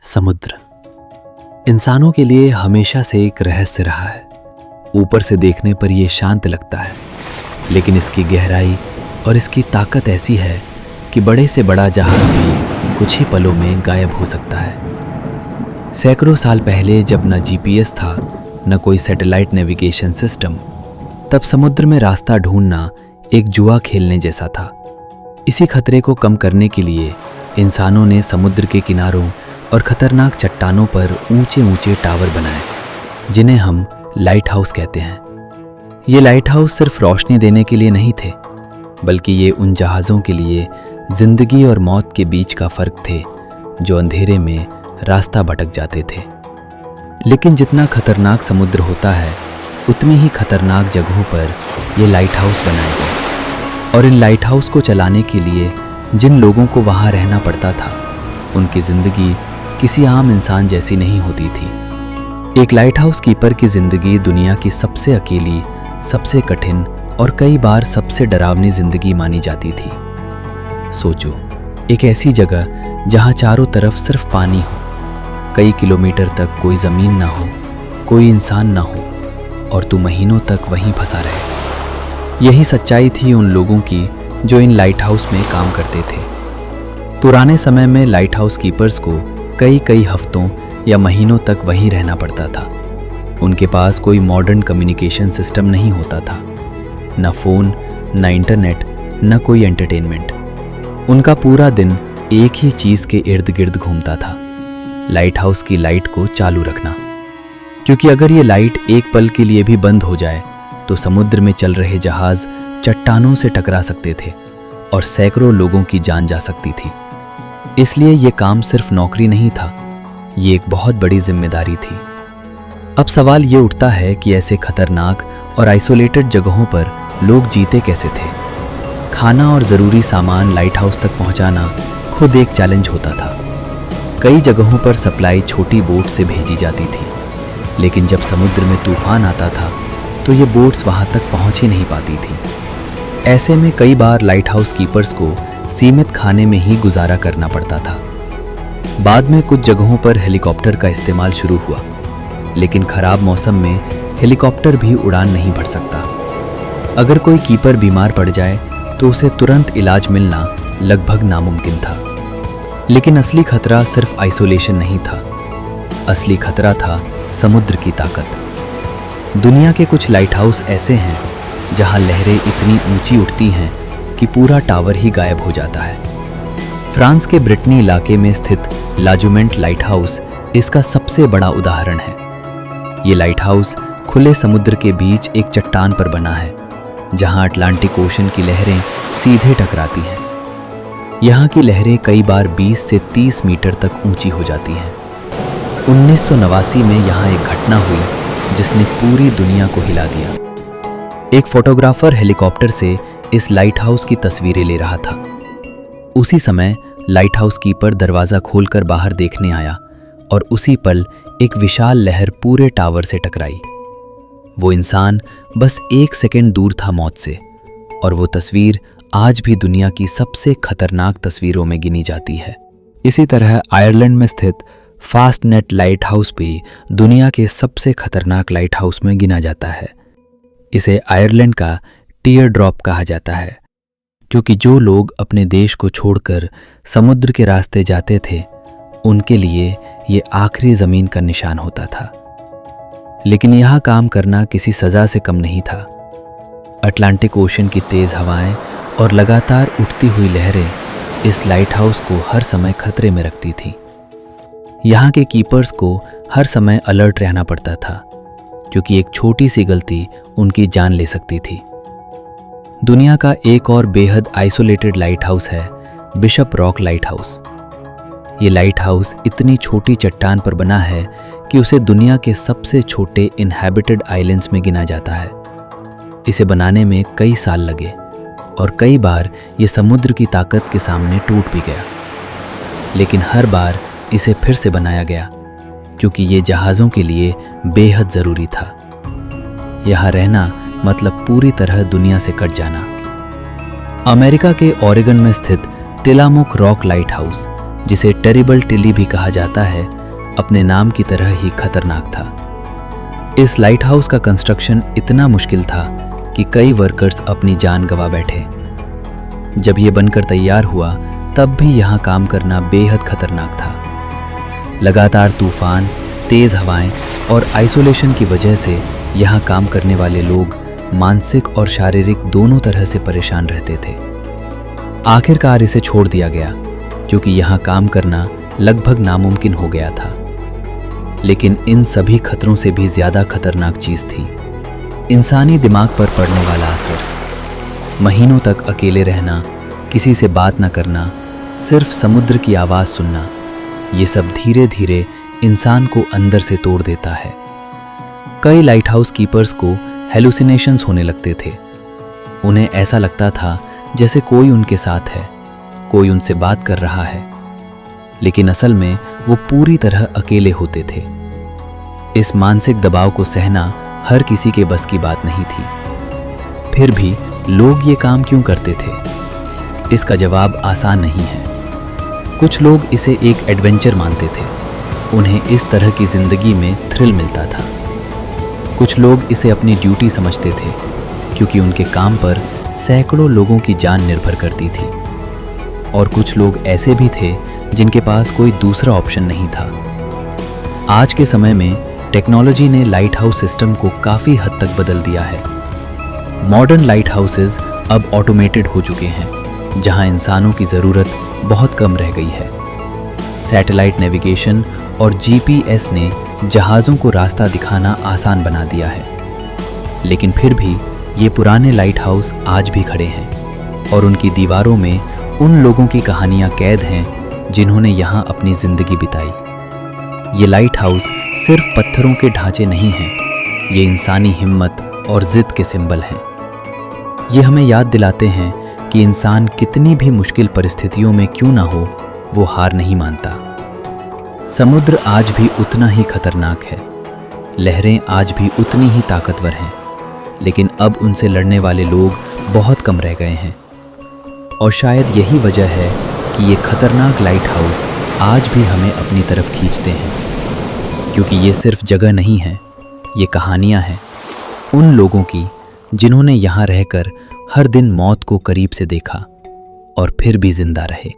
समुद्र इंसानों के लिए हमेशा से एक रहस्य रहा है। ऊपर से देखने पर यह शांत लगता है, लेकिन इसकी गहराई और इसकी ताकत ऐसी है कि बड़े से बड़ा जहाज भी कुछ ही पलों में गायब हो सकता है। सैकड़ों साल पहले जब न जीपीएस था न कोई सैटेलाइट नेविगेशन सिस्टम, तब समुद्र में रास्ता ढूंढना एक जुआ खेलने जैसा था। इसी खतरे को कम करने के लिए इंसानों ने समुद्र के किनारों और खतरनाक चट्टानों पर ऊंचे ऊंचे टावर बनाए, जिन्हें हम लाइट हाउस कहते हैं। ये लाइट हाउस सिर्फ रोशनी देने के लिए नहीं थे, बल्कि ये उन जहाज़ों के लिए जिंदगी और मौत के बीच का फर्क थे जो अंधेरे में रास्ता भटक जाते थे। लेकिन जितना खतरनाक समुद्र होता है, उतनी ही खतरनाक जगहों पर ये लाइट हाउस बनाए गए। और इन लाइट हाउस को चलाने के लिए जिन लोगों को वहाँ रहना पड़ता था, उनकी ज़िंदगी किसी आम इंसान जैसी नहीं होती थी। एक लाइट हाउस कीपर की ज़िंदगी दुनिया की सबसे अकेली, सबसे कठिन और कई बार सबसे डरावनी ज़िंदगी मानी जाती थी। सोचो, एक ऐसी जगह जहाँ चारों तरफ सिर्फ पानी हो, कई किलोमीटर तक कोई ज़मीन ना हो, कोई इंसान ना हो, और तू महीनों तक वहीं फंसा रहे। यही सच्चाई थी उन लोगों की जो इन लाइट हाउस में काम करते थे। पुराने समय में लाइट हाउस कीपर्स को कई हफ्तों या महीनों तक वहीं रहना पड़ता था। उनके पास कोई मॉडर्न कम्युनिकेशन सिस्टम नहीं होता था, न फ़ोन, न इंटरनेट, न कोई एंटरटेनमेंट। उनका पूरा दिन एक ही चीज़ के इर्द गिर्द घूमता था, लाइट हाउस की लाइट को चालू रखना। क्योंकि अगर ये लाइट एक पल के लिए भी बंद हो जाए तो समुद्र में चल रहे जहाज़ चट्टानों से टकरा सकते थे और सैकड़ों लोगों की जान जा सकती थी। इसलिए ये काम सिर्फ नौकरी नहीं था, ये एक बहुत बड़ी जिम्मेदारी थी। अब सवाल ये उठता है कि ऐसे खतरनाक और आइसोलेटेड जगहों पर लोग जीते कैसे थे। खाना और ज़रूरी सामान लाइट हाउस तक पहुंचाना खुद एक चैलेंज होता था। कई जगहों पर सप्लाई छोटी बोट से भेजी जाती थी, लेकिन जब समुद्र में तूफान आता था तो ये बोट्स वहां तक पहुंच ही नहीं पाती थी। ऐसे में कई बार लाइट हाउस कीपर्स को सीमित खाने में ही गुजारा करना पड़ता था। बाद में कुछ जगहों पर हेलीकॉप्टर का इस्तेमाल शुरू हुआ, लेकिन खराब मौसम में हेलीकॉप्टर भी उड़ान नहीं भर सकता। अगर कोई कीपर बीमार पड़ जाए तो उसे तुरंत इलाज मिलना लगभग नामुमकिन था। लेकिन असली खतरा सिर्फ आइसोलेशन नहीं था, असली खतरा था समुद्र की ताकत। दुनिया के कुछ लाइट हाउस ऐसे हैं जहां लहरें इतनी ऊंची उठती हैं कि पूरा टावर ही गायब हो जाता है। फ्रांस के ब्रिटनी इलाके में स्थित लाजुमेंट लाइट हाउस इसका सबसे बड़ा उदाहरण है। ये लाइट हाउस खुले समुद्र के बीच एक चट्टान पर बना है, जहां अटलांटिक ओशन की लहरें सीधे टकराती हैं। यहाँ की लहरें कई बार 20 से 30 मीटर तक ऊंची हो जाती हैं। 1989 में यहाँ एक घटना हुई जिसने पूरी दुनिया को हिला दिया। एक फोटोग्राफर हेलीकॉप्टर से इस लाइट हाउस की तस्वीरें ले रहा था। उसी समय लाइट हाउस कीपर दरवाज़ा खोलकर बाहर देखने आया और उसी पल एक विशाल लहर पूरे टावर से टकराई। वो इंसान बस 1 सेकंड दूर था मौत से, और वो तस्वीर आज भी दुनिया की सबसे खतरनाक तस्वीरों में गिनी जाती है। इसी तरह आयरलैंड में स्थित फास्टनेट लाइट हाउस भी दुनिया के सबसे खतरनाक लाइट हाउस में गिना जाता है। इसे आयरलैंड का टीयर ड्रॉप कहा जाता है, क्योंकि जो लोग अपने देश को छोड़कर समुद्र के रास्ते जाते थे, उनके लिए ये आखिरी ज़मीन का निशान होता था। लेकिन यहाँ काम करना किसी सज़ा से कम नहीं था। अटलांटिक ओशन की तेज़ हवाएं और लगातार उठती हुई लहरें इस लाइट हाउस को हर समय खतरे में रखती थी। यहाँ के कीपर्स को हर समय अलर्ट रहना पड़ता था, क्योंकि एक छोटी सी गलती उनकी जान ले सकती थी। दुनिया का एक और बेहद आइसोलेटेड लाइट हाउस है बिशप रॉक लाइट हाउस। ये लाइट हाउस इतनी छोटी चट्टान पर बना है कि उसे दुनिया के सबसे छोटे इनहैबिटेड आइलैंड्स में गिना जाता है। इसे बनाने में कई साल लगे और कई बार ये समुद्र की ताकत के सामने टूट भी गया। लेकिन हर बार इसे फिर से बनाया गया, क्योंकि ये जहाज़ों के लिए बेहद ज़रूरी था। यहाँ रहना मतलब पूरी तरह दुनिया से कट जाना। अमेरिका के ओरेगन में स्थित टिलामुक रॉक लाइट हाउस जिसे टेरिबल टिली भी कहा जाता है, अपने नाम की तरह ही खतरनाक था। इस लाइट हाउस का कंस्ट्रक्शन इतना मुश्किल था कि कई वर्कर्स अपनी जान गंवा बैठे। जब ये बनकर तैयार हुआ तब भी यहाँ काम करना बेहद खतरनाक था। लगातार तूफान, तेज हवाएं और आइसोलेशन की वजह से यहाँ काम करने वाले लोग मानसिक और शारीरिक दोनों तरह से परेशान रहते थे। आखिरकार इसे छोड़ दिया गया क्योंकि यहाँ काम करना लगभग नामुमकिन हो गया था। लेकिन इन सभी खतरों से भी ज्यादा खतरनाक चीज थी इंसानी दिमाग पर पड़ने वाला असर। महीनों तक अकेले रहना, किसी से बात न करना, सिर्फ समुद्र की आवाज सुनना, ये सब धीरे धीरे इंसान को अंदर से तोड़ देता है। कई लाइट हाउस कीपर्स को हेलुसिनेशंस होने लगते थे। उन्हें ऐसा लगता था जैसे कोई उनके साथ है, कोई उनसे बात कर रहा है, लेकिन असल में वो पूरी तरह अकेले होते थे। इस मानसिक दबाव को सहना हर किसी के बस की बात नहीं थी। फिर भी लोग ये काम क्यों करते थे? इसका जवाब आसान नहीं है। कुछ लोग इसे एक एडवेंचर मानते थे, उन्हें इस तरह की जिंदगी में थ्रिल मिलता था। कुछ लोग इसे अपनी ड्यूटी समझते थे क्योंकि उनके काम पर सैकड़ों लोगों की जान निर्भर करती थी। और कुछ लोग ऐसे भी थे जिनके पास कोई दूसरा ऑप्शन नहीं था। आज के समय में टेक्नोलॉजी ने लाइट हाउस सिस्टम को काफ़ी हद तक बदल दिया है। मॉडर्न लाइट हाउसेज अब ऑटोमेटेड हो चुके हैं, जहां इंसानों की ज़रूरत बहुत कम रह गई है। सैटेलाइट नेविगेशन और जीपीएस ने जहाज़ों को रास्ता दिखाना आसान बना दिया है। लेकिन फिर भी ये पुराने लाइट हाउस आज भी खड़े हैं और उनकी दीवारों में उन लोगों की कहानियाँ कैद हैं जिन्होंने यहाँ अपनी ज़िंदगी बिताई। ये लाइट हाउस सिर्फ पत्थरों के ढांचे नहीं हैं, ये इंसानी हिम्मत और जिद के सिंबल हैं। ये हमें याद दिलाते हैं कि इंसान कितनी भी मुश्किल परिस्थितियों में क्यों ना हो, वो हार नहीं मानता। समुद्र आज भी उतना ही खतरनाक है, लहरें आज भी उतनी ही ताकतवर हैं, लेकिन अब उनसे लड़ने वाले लोग बहुत कम रह गए हैं। और शायद यही वजह है कि ये खतरनाक लाइट हाउस आज भी हमें अपनी तरफ खींचते हैं, क्योंकि ये सिर्फ जगह नहीं है, ये कहानियाँ हैं उन लोगों की जिन्होंने यहाँ रहकर हर दिन मौत को करीब से देखा और फिर भी जिंदा रहे।